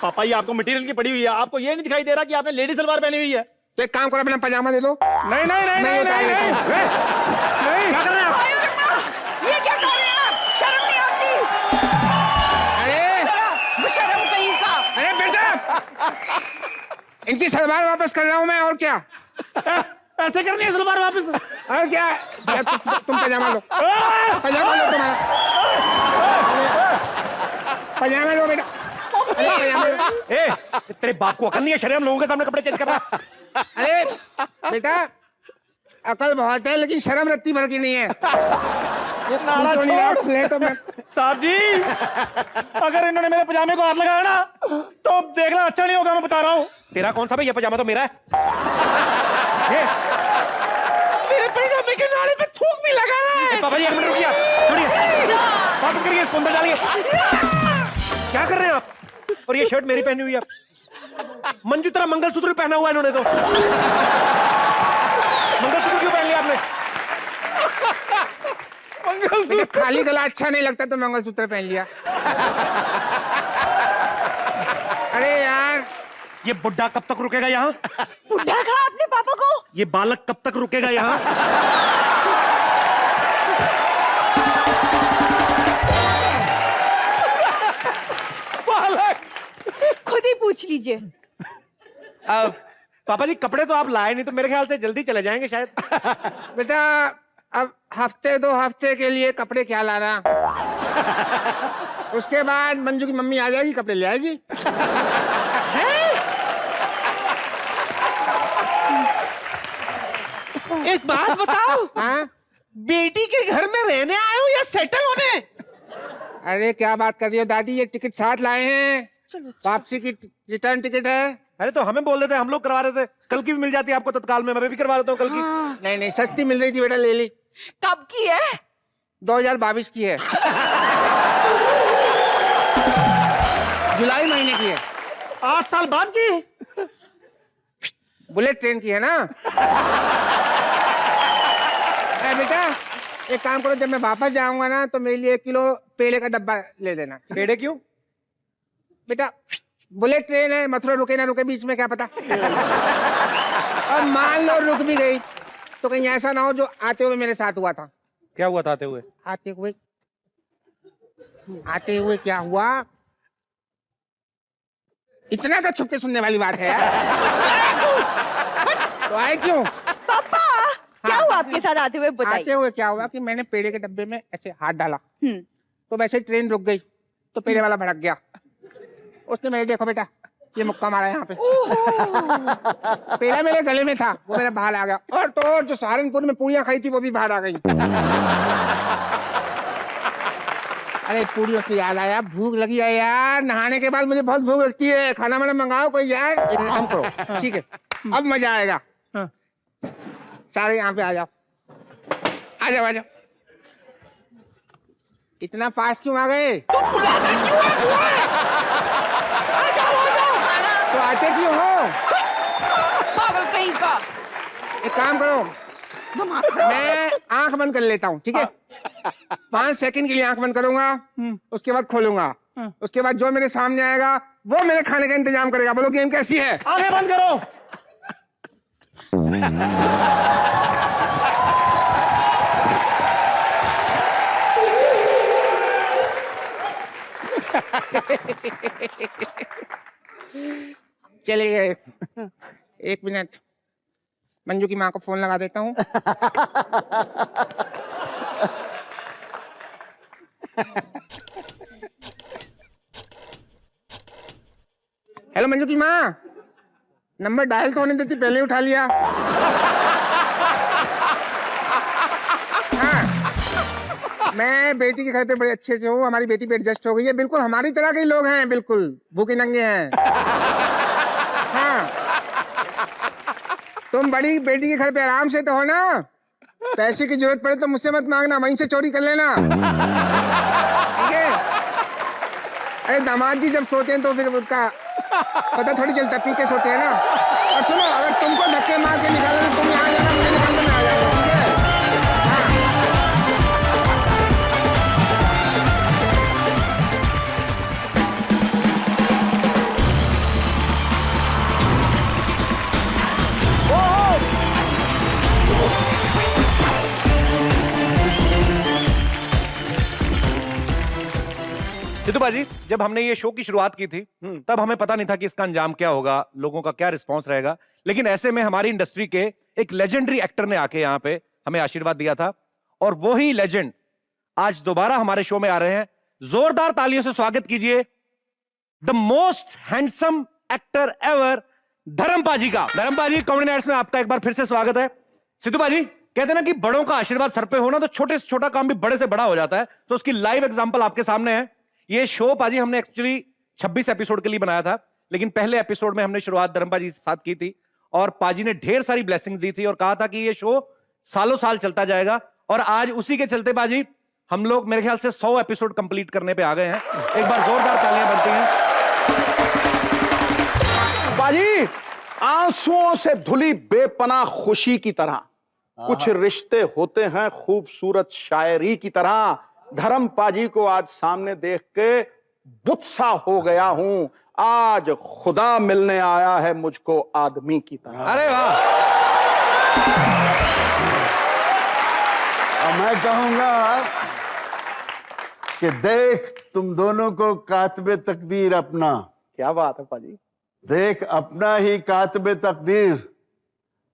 पापा ये आपको मटेरियल की पड़ी हुई है, आपको ये नहीं दिखाई दे रहा कि आपने लेडी सलवार पहनी हुई है? तो एक काम करो, अपना पजामा दे दो। नहीं नहीं नहीं नहीं नहीं नहीं क्या कर रहे हैं आप? ये क्या कर रहे हैं आप? शर्म नहीं आती? अरे शर्म कहीं का। अरे बेटा, इनकी सलवार वापस कर रहा हूँ मैं, और क्या? ऐसे करनी है सलवार वापस? और क्या? तुम पजामा लो, पजामा लो तुम्हारा, पजामा लो बेटा। अरे पजामा लो। ए, तेरे बाप को अकल नहीं है? शर्म लोगों के सामने कपड़े चेंज कर रहा? अरे बेटा, अकल बहुत है लेकिन शर्म रत्ती भर की नहीं है। नाड़ा छोड़। ले तो मैं साहब जी, अगर इन्होंने मेरे पजामे को हाथ लगाया ना तो देखना अच्छा नहीं होगा, मैं बता रहा हूँ। तेरा कौन सा भाई? ये पजामा तो मेरा है। मेरे पजामे के नाले पे थूक भी लगा रहा है। पापा जी एक मिनट रुकिए, छोड़िए, वापस करिए, इसको अंदर डालिए। क्या कर रहे हैं आप? और ये शर्ट मेरी पहनी हुई है। मंजू तरह मंगलसूत्र भी पहना हुआ है इन्होंने तो। मंगलसूत्र क्यों पहन लिया आपने? मंगलसूत्र खाली गला अच्छा नहीं लगता तो मंगलसूत्र पहन लिया। अरे यार, ये बुड्ढा कब तक रुकेगा यहाँ? बुढ़ा कहा आपने पापा को? ये बालक कब तक रुकेगा यहाँ? बालक खुद ही पूछ लीजिए। पापा जी कपड़े तो आप लाए नहीं, तो मेरे ख्याल से जल्दी चले जाएंगे शायद। बेटा अब हफ्ते 2 हफ्ते के लिए कपड़े क्या लाना, उसके बाद मंजू की मम्मी आ जाएगी, कपड़े ले आएगी। एक बात बताओ, हाँ? बेटी के घर में रहने आए हो या सेटल होने? अरे क्या बात कर रही हो दादी, ये टिकट साथ लाए हैं, वापसी की रिटर्न टिकट है। अरे तो हमें बोल रहे थे, हम लोग करवा रहे थे। कल की भी मिल जाती है आपको तत्काल में, मैं भी करवा देता हूँ कल की। नहीं नहीं, सस्ती मिल रही थी बेटा, ले ली। कब की है? 2022 की है, जुलाई महीने की है। 8 साल बाद की? बुलेट ट्रेन की है ना। अरे बेटा एक काम करो, जब मैं वापस जाऊंगा ना तो मेरे लिए 1 किलो पेड़े का डब्बा ले देना। पेड़े क्यों? बेटा बुलेट ट्रेन है, मथुरा रुके ना रुके बीच में क्या पता। और मान लो रुक भी गई तो कहीं ऐसा ना हो जो आते हुए मेरे साथ हुआ था। क्या हुआ था आते हुए? आते हुए क्या हुआ, इतना का छुप के सुनने वाली बात है यार। तो आए क्यों? पापा क्या हुआ आपके साथ आते हुए बताइए। आते हुए क्या हुआ कि मैंने पेड़े के डब्बे में ऐसे हाथ डाला, तो वैसे ट्रेन रुक गई, तो पेड़े वाला भड़क गया। उसने मेरे देखो बेटा ये मुक्का मारा यहाँ पे। पेड़ा मेरे गले में था, वो मेरा बाहर आ गया। और तो और जो सहारनपुर में पूड़ियाँ खाई थी वो भी बाहर आ गई। अरे पूड़ियों से याद आया, भूख लगी है यार, नहाने के बाद मुझे बहुत भूख लगती है, खाना वाना मंगाओ कोई यार। एक काम करो, ठीक है अब मजा आएगा। सारे यहाँ पे आ जाओ, आ जाओ आ जाओ। इतना पास क्यों आ गए? तो आते क्यों हो? पागल कहीं का। एक काम करो, मैं आंख बंद कर लेता हूँ, ठीक है? 5 सेकंड के लिए आंख बंद करूंगा, उसके बाद खोलूंगा, उसके बाद जो मेरे सामने आएगा वो मेरे खाने का इंतजाम करेगा। बोलो गेम कैसी है? आंखें बंद करो। चले गए। 1 मिनट, मंजू की माँ को फोन लगा देता हूँ। हेलो मंजू की माँ, नंबर डायल तो होने देती, पहले उठा लिया। हाँ, मैं बेटी के घर पे बड़े अच्छे से हूँ, हमारी बेटी पे एडजस्ट हो गई है, बिल्कुल हमारी तरह के लोग हैं, बिल्कुल भूखे नंगे हैं। हाँ, तुम बड़ी बेटी के घर पे आराम से तो हो ना, पैसे की जरूरत पड़े तो मुझसे मत मांगना, वहीं से चोरी कर लेना, ठीक है? अरे दामाद जी जब सोते हैं तो फिर उनका पता थोड़ी चलता, पी के सोते हैं ना। और सुनो, अगर तुमको धक्के मार के निकालना तो तुम यहाँ जाना, मुझे निकालने में आ जाओ, ठीक है? हाँ। सिद्धू बाजी, जब हमने ये शो की शुरुआत की थी तब हमें पता नहीं था कि इसका अंजाम क्या होगा, लोगों का क्या रिस्पांस रहेगा, लेकिन ऐसे में हमारी इंडस्ट्री के एक लेजेंडरी एक्टर ने आके यहाँ पे हमें आशीर्वाद दिया था और वो ही लेजेंड आज दोबारा हमारे शो में आ रहे हैं। जोरदार तालियों से स्वागत कीजिए the most handsome actor ever, धर्म पाजी का। धर्म पाजी, कॉमेडी नाइट्स में आपका एक बार फिर से स्वागत है। सिद्धू बाजी, कहते हैं ना कि बड़ों का आशीर्वाद सर पे हो ना तो छोटे से छोटा काम भी बड़े से बड़ा हो जाता है, तो उसकी लाइव एग्जांपल आपके सामने है। ये शो पाजी हमने एक्चुअली 26 एपिसोड के लिए बनाया था, लेकिन पहले एपिसोड में हमने शुरुआत धर्म पाजी के साथ की थी और पाजी ने ढेर सारी ब्लेसिंग्स दी थी और कहा था कि ये शो सालों साल चलता जाएगा, और आज उसी के चलते पाजी हम लोग मेरे ख्याल से 100 एपिसोड कंप्लीट करने पे आ गए हैं। एक बार जोरदार तालियां बनती हैं। बाजी, आंसुओं से धुली बेपनाह खुशी की तरह कुछ रिश्ते होते हैं खूबसूरत शायरी की तरह। धर्म पाजी को आज सामने देख के बुत्सा हो गया हूं। आज खुदा मिलने आया है मुझको आदमी की तरह। अरे वाह। मैं कहूंगा कि देख तुम दोनों को कातबे तकदीर अपना। क्या बात है पाजी। देख अपना ही कातबे तकदीर,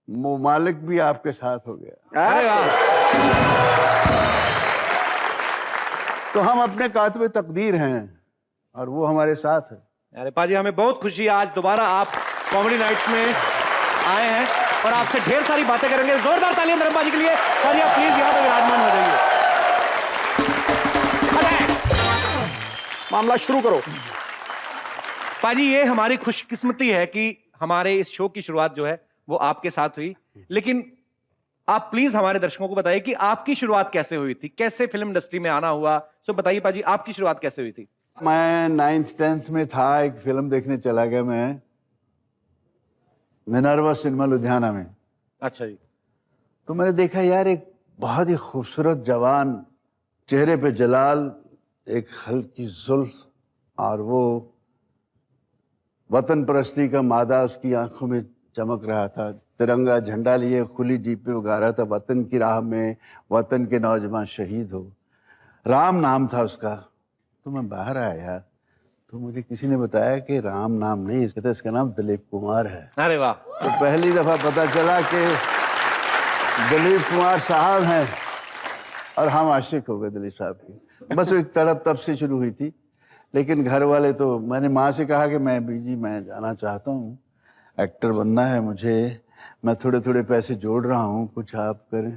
मालिक भी आपके साथ हो गया। अरे वाह। तो हम अपने कातबे तकदीर हैं और वो हमारे साथ है। अरे पाजी, हमें बहुत खुशी है आज दोबारा आप कॉमेडी नाइट्स में आए हैं और आपसे ढेर सारी बातें करेंगे। जोरदार तालियां धर्म पाजी के लिए। पाजी आप प्लीज यहाँ पे विराजमान हो जाइए। मामला शुरू करो। पाजी, ये हमारी खुशकिस्मती है कि हमारे इस शो की शुरुआत जो है वो आपके साथ हुई, लेकिन आप प्लीज हमारे दर्शकों को बताइए कि आपकी शुरुआत कैसे हुई थी, कैसे फिल्म इंडस्ट्री में आना हुआ। सो बताइए पाजी, आपकी शुरुआत कैसे हुई थी? मैं 9th 10th में था, एक फिल्म देखने चला गया मैं मिनर्वा सिनेमा लुधियाना में। अच्छा जी। तो मैंने देखा यार एक बहुत ही खूबसूरत जवान, चेहरे पे जलाल, एक हल्की जुल्फ और वो वतन परस्ती का मादा उसकी आंखों में चमक रहा था। तिरंगा झंडा लिए खुली जीप पे उगा रहा था, वतन की राह में वतन के नौजवान शहीद हो। राम नाम था उसका। तो मैं बाहर आया यार, तो मुझे किसी ने बताया कि राम नाम नहीं, इसका नाम दिलीप कुमार है। अरे वाह। तो पहली दफा पता चला कि दिलीप कुमार साहब हैं और हम आशिक हो गए दिलीप साहब की। बस वो एक तड़प तब से शुरू हुई थी। लेकिन घर वाले, तो मैंने माँ से कहा कि मैं बीजी मैं जाना चाहता हूँ, एक्टर बनना है मुझे, मैं थोड़े थोड़े पैसे जोड़ रहा हूँ, कुछ आप करें।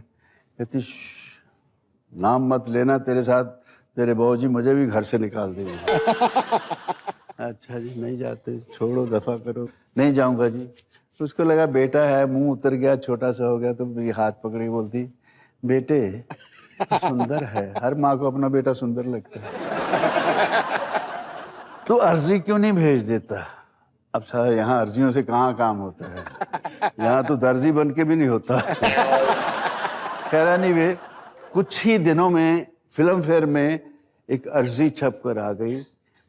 कहती नाम मत लेना, तेरे साथ तेरे बाबूजी मुझे भी घर से निकाल देंगे। अच्छा जी नहीं जाते, छोड़ो दफा करो। नहीं जाऊंगा जी। उसको लगा बेटा है, मुंह उतर गया, छोटा सा हो गया, तो मेरी हाथ पकड़ी बोलती बेटे तो सुंदर है। हर माँ को अपना बेटा सुंदर लगता है। तो अर्जी क्यों नहीं भेज देता? अब साला यहाँ अर्जियों से कहाँ काम होता है, यहाँ तो दर्जी बन के भी नहीं होता। खैर नहीं वे, कुछ ही दिनों में फिल्म फेयर में एक अर्जी छप कर आ गई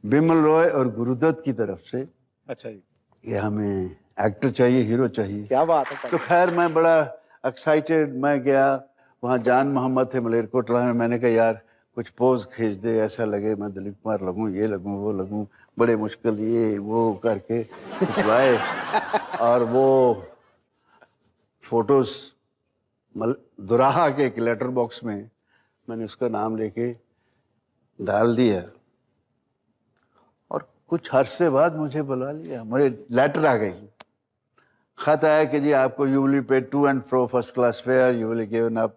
बिमल रॉय और गुरुदत्त की तरफ से। अच्छा जी। ये हमें एक्टर चाहिए, हीरो चाहिए। क्या बात है। तो खैर मैं बड़ा एक्साइटेड, मैं गया वहाँ। जान मोहम्मद थे मलेरकोटला में। मैंने कहा यार कुछ पोज खींच दे, ऐसा लगे मैं दिलीप कुमार लगूं, ये लगूं वो लगूं। बड़े मुश्किल ये वो करके खिंचवाए और वो फोटोज दुराहा के एक लेटर बॉक्स में मैंने उसका नाम लेके डाल दिया और कुछ अरसे बाद मुझे बुला लिया। मुझे लेटर आ गई, खत आया कि जी आपको you will be paid to and fro first class fare, you will given up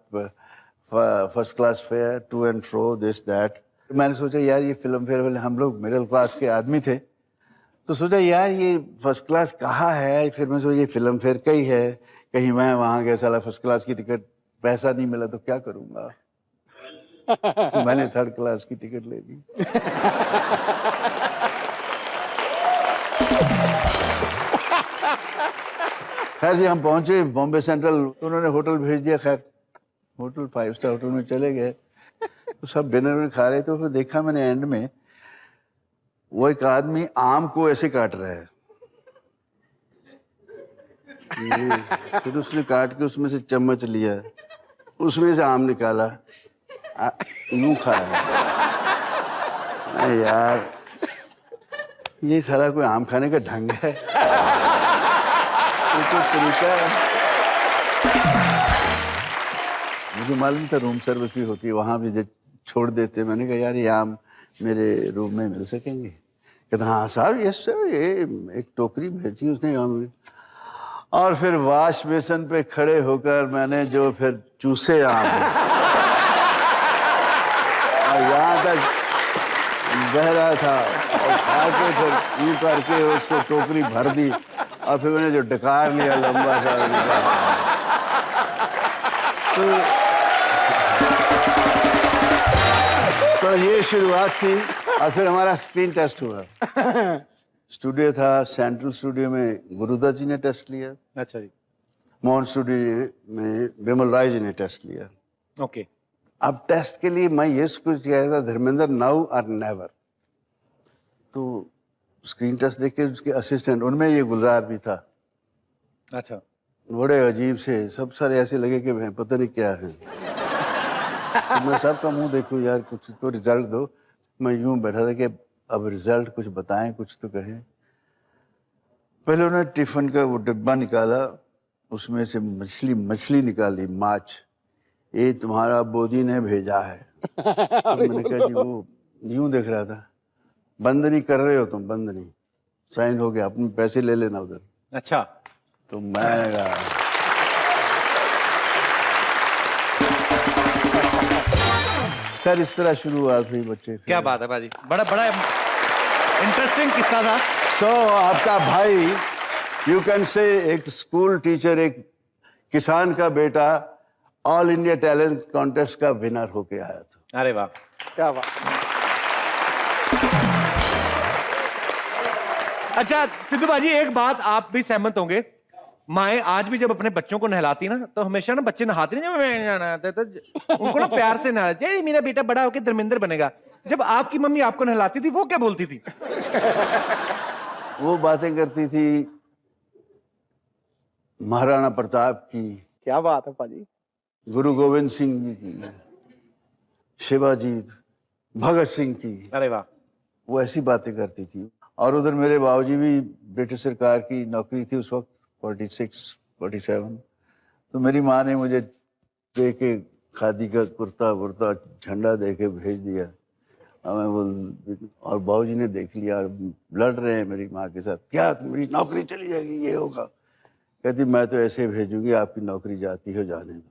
first class fare to and fro this that. मैंने सोचा यार ये फिल्म फेयर वाले, हम लोग मिडिल क्लास के आदमी थे, तो सोचा यार ये फर्स्ट क्लास कहाँ है। फिर मैं सोचा ये फिल्म फेयर का ही है, कहीं मैं वहाँ गया साला फर्स्ट क्लास की टिकट, पैसा नहीं मिला तो क्या करूँगा। मैंने थर्ड क्लास की टिकट ले ली। खैर जी हम पहुंचे बॉम्बे सेंट्रल, तो उन्होंने होटल भेज दिया। खैर होटल 5 स्टार होटल में चले गए, तो सब डिनर में खा रहे थे। तो फिर देखा मैंने एंड में वो एक आदमी आम को ऐसे काट रहा है। फिर उसने काट के उसमें से चम्मच लिया, उसमें से आम निकाला, यूं खाया। अरे यार, ये सारा कोई आम खाने का ढंग है? ये तो तरीका है। मुझे मालूम था रूम सर्विस भी होती है, वहाँ भी छोड़ देते। मैंने कहा यार ये आम मेरे रूम में मिल सकेंगे? कहता हाँ साहब, यस सर, ये एक टोकरी भेजी उसने आम। और फिर वाश बेसन पे खड़े होकर मैंने जो फिर चूसे आम, और यहाँ तक बह रहा था, और खा के फिर यूं करके उसको टोकरी भर दी, और फिर मैंने जो डकार लिया लंबा सा, तो ये शुरुआत थी। और फिर हमारा स्क्रीन टेस्ट हुआ। स्टूडियो था, सेंट्रल स्टूडियो में गुरुदत्त जी ने टेस्ट लिया। अच्छा जी। मोहन स्टूडियो में बिमल राय जी ने टेस्ट लिया। ओके। अब टेस्ट के लिए मैं ये कुछ कह रहा था, धर्मेंद्र नाउ और नेवर। तो स्क्रीन टेस्ट देख के उसके असिस्टेंट, उनमें ये गुलजार भी था। अच्छा। बड़े अजीब से, सब सारे ऐसे लगे कि भाई पता नहीं क्या है। तो मैं सबका मुंह देखूं यार, कुछ तो रिजल्ट दो। मैं यूं बैठा था कि अब रिजल्ट कुछ बताएं, कुछ तो कहें। पहले उन्होंने टिफिन का वो डिब्बा निकाला, उसमें से मछली निकाली, माछ। ये तुम्हारा बोधी ने भेजा है। तो मैंने कहा जी, वो यूं देख रहा था। बंद नहीं कर रहे हो तुम? बंद नहीं, साइन हो गया, अपने पैसे ले लेना उधर। अच्छा। तो मैं खैर इस तरह शुरुआत हुई बच्चे। क्या बात है बाजी, बड़ा बड़ा इंटरेस्टिंग किस्सा था। सो आपका भाई, यू कैन से, एक स्कूल टीचर, एक किसान का बेटा, ऑल इंडिया टैलेंट कॉन्टेस्ट का विनर होके आया था। अरे वाह, क्या बात। अच्छा सिद्धू बाजी, एक बात आप भी सहमत होंगे, माएँ आज भी जब अपने बच्चों को नहलाती ना, तो हमेशा ना बच्चे नहाते नहीं, जब मैं नहाते तो उनको ना प्यार से नहलाते, "ए, मेरा बेटा बड़ा होकर धर्मेंद्र बनेगा।" जब आपकी मम्मी आपको नहलाती थी, वो क्या बोलती थी? वो बातें करती थी महाराणा प्रताप की, क्या बात है पाजी। गुरु गोविंद सिंह जी की, शिवाजी, भगत सिंह की। अरे वाह। वो ऐसी बातें करती थी। और उधर मेरे बाबूजी भी ब्रिटिश सरकार की नौकरी थी उस वक्त, 46, 47। तो मेरी माँ ने मुझे दे के खादी का कुर्ता वुर्ता झंडा दे के भेज दिया। और मैं बोल, और बाबूजी ने देख लिया और लड़ रहे हैं मेरी माँ के साथ, क्या तुम्हारी नौकरी चली जाएगी, ये होगा। कहती मैं तो ऐसे भेजूंगी, आपकी नौकरी जाती हो जाने दो।